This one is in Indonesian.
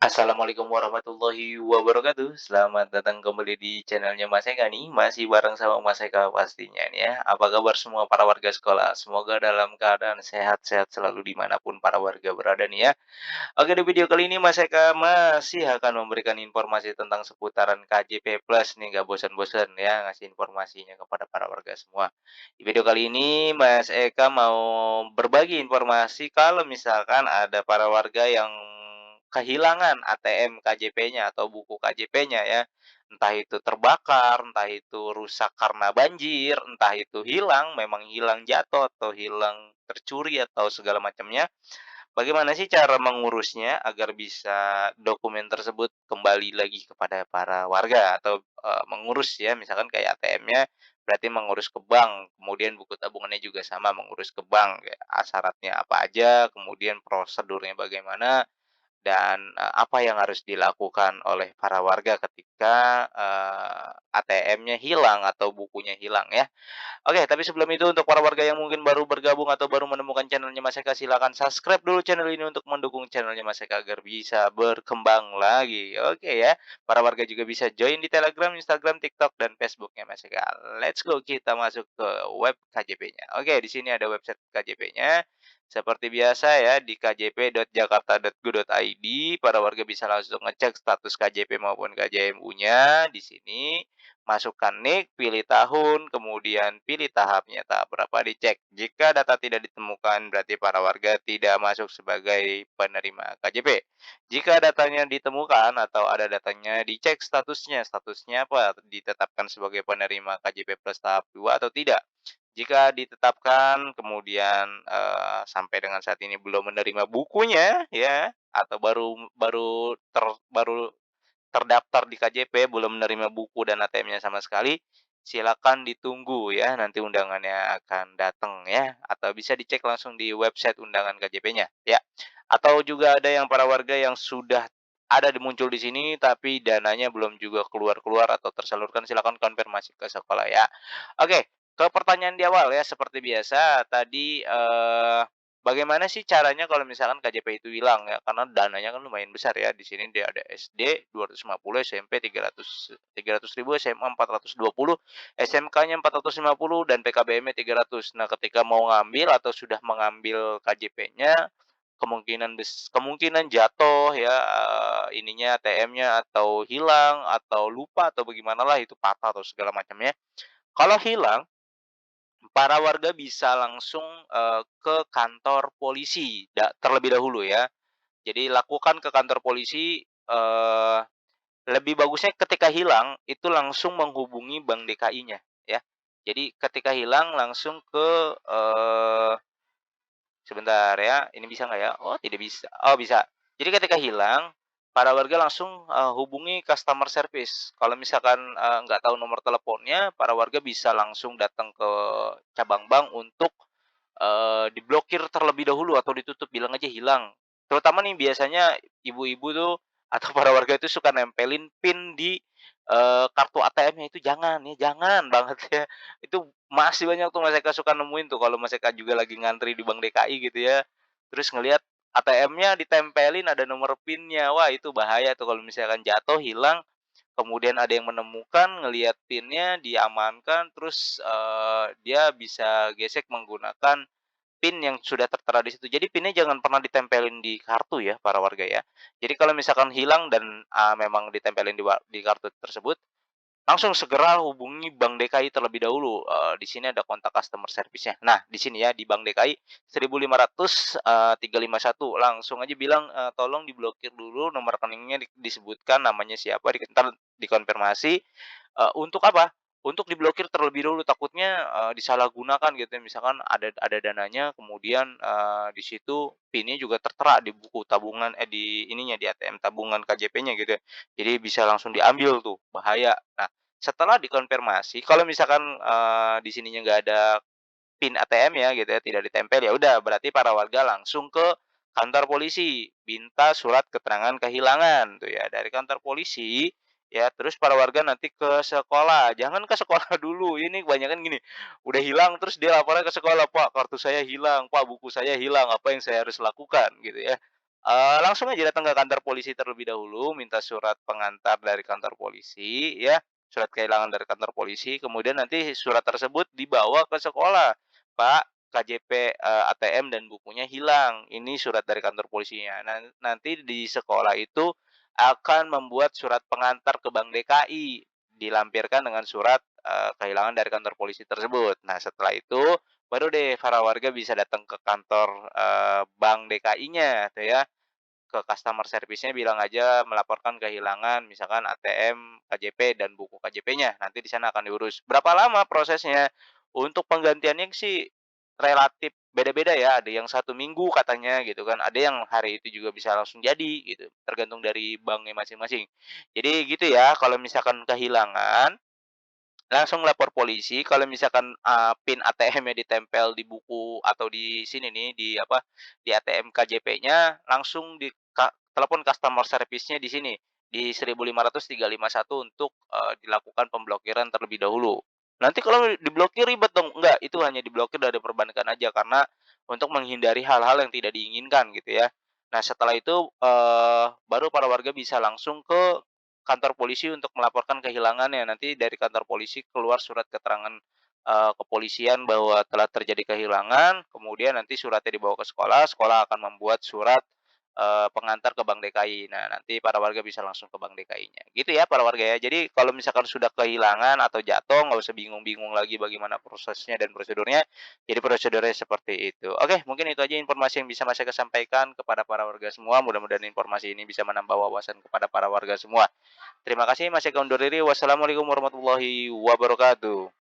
Assalamualaikum warahmatullahi wabarakatuh. Selamat datang kembali di channelnya Mas Eka nih. Masih bareng sama Mas Eka pastinya nih ya. Apa kabar semua para warga sekolah? Semoga dalam keadaan sehat-sehat selalu dimanapun para warga berada nih ya. Oke, di video kali ini Mas Eka masih akan memberikan informasi tentang seputaran KJP Plus nih. Gak bosan-bosan ya ngasih informasinya kepada para warga semua. Di video kali ini Mas Eka mau berbagi informasi kalau misalkan ada para warga yang kehilangan ATM KJP-nya atau buku KJP-nya ya. Entah itu terbakar, entah itu rusak karena banjir, entah itu hilang, memang hilang jatuh atau hilang tercuri atau segala macamnya. Bagaimana sih cara mengurusnya agar bisa dokumen tersebut kembali lagi kepada para warga atau, mengurus ya misalkan kayak ATM-nya berarti mengurus ke bank, kemudian buku tabungannya juga sama mengurus ke bank, ya, syaratnya apa aja, kemudian prosedurnya bagaimana, dan, apa yang harus dilakukan oleh para warga ketika, ATM-nya hilang atau bukunya hilang ya. Oke, tapi sebelum itu untuk para warga yang mungkin baru bergabung atau baru menemukan channelnya Mas Eka, silakan subscribe dulu channel ini untuk mendukung channelnya Mas Eka agar bisa berkembang lagi. Oke ya, para warga juga bisa join di Telegram, Instagram, TikTok, dan Facebooknya Mas Eka. Let's go, kita masuk ke web KJP-nya. Oke, di sini ada website KJP-nya. Seperti biasa ya, di kjp.jakarta.go.id, para warga bisa langsung ngecek status KJP maupun KJMU-nya di sini. Masukkan NIK, pilih tahun, kemudian pilih tahapnya, tahap berapa dicek. Jika data tidak ditemukan, berarti para warga tidak masuk sebagai penerima KJP. Jika datanya ditemukan atau ada datanya, dicek statusnya. Statusnya apa? Ditetapkan sebagai penerima KJP plus tahap 2 atau tidak. Jika ditetapkan, kemudian sampai dengan saat ini belum menerima bukunya, ya, atau baru baru ter, baru terdaftar di KJP, belum menerima buku dan ATM-nya sama sekali, silakan ditunggu ya, nanti undangannya akan datang ya, atau bisa dicek langsung di website undangan KJP-nya ya. Atau juga ada yang para warga yang sudah ada muncul di sini, tapi dananya belum juga keluar-keluar atau tersalurkan, silakan konfirmasi ke sekolah ya. Oke, ke pertanyaan di awal ya, seperti biasa tadi, bagaimana sih caranya kalau misalkan KJP itu hilang ya? Karena dananya kan lumayan besar ya. Di sini dia ada SD 250, SMP 300.000, SMA 420, SMK-nya 450 dan PKBM-nya 300. Nah, ketika mau ngambil atau sudah mengambil KJP-nya, kemungkinan jatuh ya, ininya ATM-nya atau hilang atau lupa atau bagaimanalah itu patah atau segala macamnya. Kalau hilang, para warga bisa langsung, ke kantor polisi terlebih dahulu ya. Jadi lakukan ke kantor polisi, lebih bagusnya ketika hilang itu langsung menghubungi Bank DKI-nya ya. Jadi ketika hilang langsung ke, sebentar ya, ini bisa nggak ya? Oh, tidak bisa. Oh, bisa. Jadi ketika hilang, para warga langsung, hubungi customer service. Kalau misalkan, nggak tahu nomor teleponnya, para warga bisa langsung datang ke cabang bank untuk, diblokir terlebih dahulu atau ditutup, bilang aja hilang. Terutama nih biasanya ibu-ibu tuh atau para warga itu suka nempelin PIN di, kartu ATM-nya, itu jangan ya, jangan banget ya. Itu masih banyak tuh mereka suka nemuin tuh kalau mereka juga lagi ngantri di Bank DKI gitu ya, terus ngelihat ATM-nya ditempelin ada nomor PIN-nya. Wah, itu bahaya tuh kalau misalkan jatuh, hilang, kemudian ada yang menemukan, ngelihat PIN-nya, diamankan, terus, dia bisa gesek menggunakan PIN yang sudah tertera di situ. Jadi PIN-nya jangan pernah ditempelin di kartu ya, para warga ya. Jadi kalau misalkan hilang dan, memang ditempelin di kartu tersebut, langsung segera hubungi Bank DKI terlebih dahulu, di sini ada kontak customer service-nya. Nah, di sini ya, di Bank DKI 1500, 351, langsung aja bilang, "Tolong diblokir dulu nomor rekeningnya, disebutkan namanya siapa, entar dikonfirmasi." Untuk apa? Untuk diblokir terlebih dahulu, takutnya, disalahgunakan gitu ya, misalkan ada dananya, kemudian, di situ PIN-nya juga tertera di buku tabungan di ininya, di ATM tabungan KJP-nya gitu ya. Jadi bisa langsung diambil tuh, bahaya. Nah, setelah dikonfirmasi, kalau misalkan, di sininya nggak ada PIN ATM ya gitu ya, tidak ditempel, ya udah berarti para warga langsung ke kantor polisi, minta surat keterangan kehilangan tuh ya, dari kantor polisi, ya terus para warga nanti ke sekolah, jangan ke sekolah dulu, ini kebanyakan gini, udah hilang terus dia laporan ke sekolah, "Pak, kartu saya hilang, Pak, buku saya hilang, apa yang saya harus lakukan?" Gitu ya. Langsung aja datang ke kantor polisi terlebih dahulu, minta surat pengantar dari kantor polisi ya, surat kehilangan dari kantor polisi, kemudian nanti surat tersebut dibawa ke sekolah. "Pak, KJP, ATM dan bukunya hilang, ini surat dari kantor polisinya." Nanti di sekolah itu akan membuat surat pengantar ke Bank DKI, dilampirkan dengan surat, kehilangan dari kantor polisi tersebut. Nah, setelah itu baru deh para warga bisa datang ke kantor, Bank DKI-nya tuh ya. Ke customer service-nya bilang aja melaporkan kehilangan misalkan ATM, KJP, dan buku KJP-nya, nanti di sana akan diurus. Berapa lama prosesnya? Untuk penggantiannya sih relatif beda-beda ya, ada yang 1 minggu katanya gitu kan, ada yang hari itu juga bisa langsung jadi gitu, tergantung dari banknya masing-masing. Jadi gitu ya, kalau misalkan kehilangan langsung lapor polisi, kalau misalkan, PIN ATM-nya ditempel di buku atau di sini nih, di apa, di ATM KJP-nya, langsung telepon customer service-nya di sini, di 1.500 351 untuk, dilakukan pemblokiran terlebih dahulu. Nanti kalau diblokir ribet dong, enggak, itu hanya diblokir dari perbankan aja, karena untuk menghindari hal-hal yang tidak diinginkan gitu ya. Nah setelah itu, baru para warga bisa langsung ke kantor polisi untuk melaporkan kehilangannya. Nanti dari kantor polisi keluar surat keterangan, kepolisian bahwa telah terjadi kehilangan, kemudian nanti suratnya dibawa ke sekolah, sekolah akan membuat surat, pengantar ke Bank DKI. Nah, nanti para warga bisa langsung ke Bank DKI-nya. Gitu ya para warga ya. Jadi kalau misalkan sudah kehilangan atau jatuh, nggak usah bingung-bingung lagi bagaimana prosesnya dan prosedurnya, jadi prosedurnya seperti itu. Oke, mungkin itu aja informasi yang bisa Mas Eka sampaikan kepada para warga semua, mudah-mudahan informasi ini bisa menambah wawasan kepada para warga semua. Terima kasih Mas Eka undur diri. Wassalamualaikum warahmatullahi wabarakatuh.